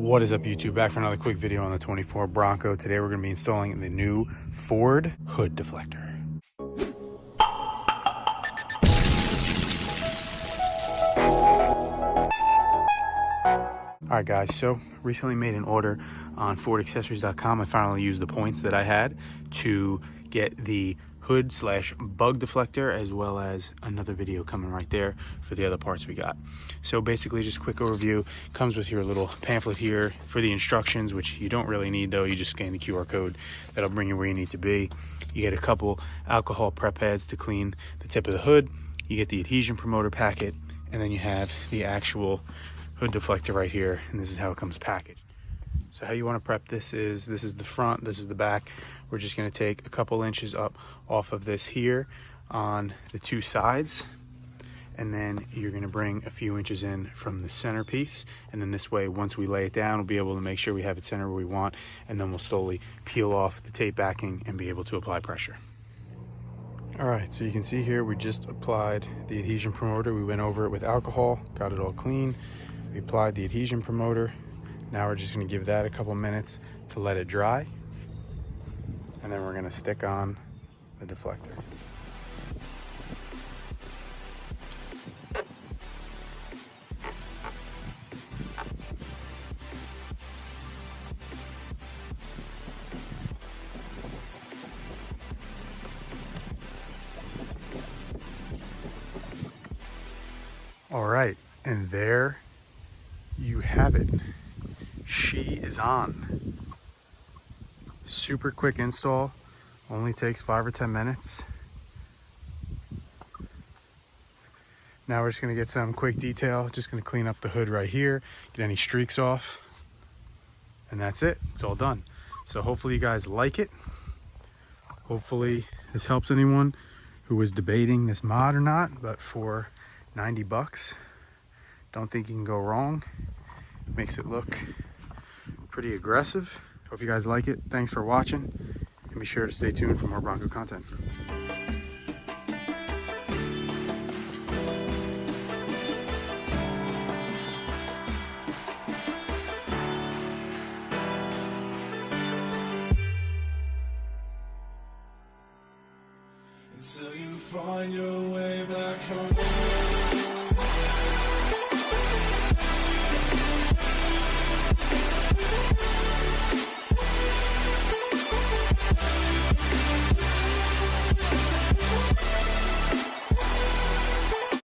What is up, YouTube? Back for another quick video on the 24 Bronco. Today we're going to be installing the new Ford hood deflector. Alright guys, so recently made an order on FordAccessories.com. I finally used the points that I had to get the hood slash bug deflector, as well as another video coming right there for the other parts we got. So basically, just a quick overview. Comes with your little pamphlet here for the instructions, which you don't really need though. You just scan the QR code, that'll bring you where you need to be. You get a couple alcohol prep pads to clean the tip of the hood. You get the adhesion promoter packet, and then you have the actual hood deflector right here, and this is how it comes packaged. So how you want to prep this is the front, this is the back. We're just going to take a couple inches up off of this here on the two sides, and then you're going to bring a few inches in from the centerpiece, and then this way, once we lay it down, we'll be able to make sure we have it centered where we want, and then we'll slowly peel off the tape backing and be able to apply pressure. All right, so you can see here we just applied the adhesion promoter. We went over it with alcohol, got it all clean. We applied the adhesion promoter. Now we're just going to give that a couple minutes to let it dry, and then we're going to stick on the deflector. All right, and there you have it. She is on. Super quick install, only takes 5 or 10 minutes. Now we're just gonna get some quick detail, just gonna clean up the hood right here, get any streaks off, and that's it, it's all done. So hopefully you guys like it. Hopefully this helps anyone who was debating this mod or not, but for 90 bucks, don't think you can go wrong. Makes it look pretty aggressive. Hope you guys like it. Thanks for watching, and be sure to stay tuned for more Bronco content. Until you find your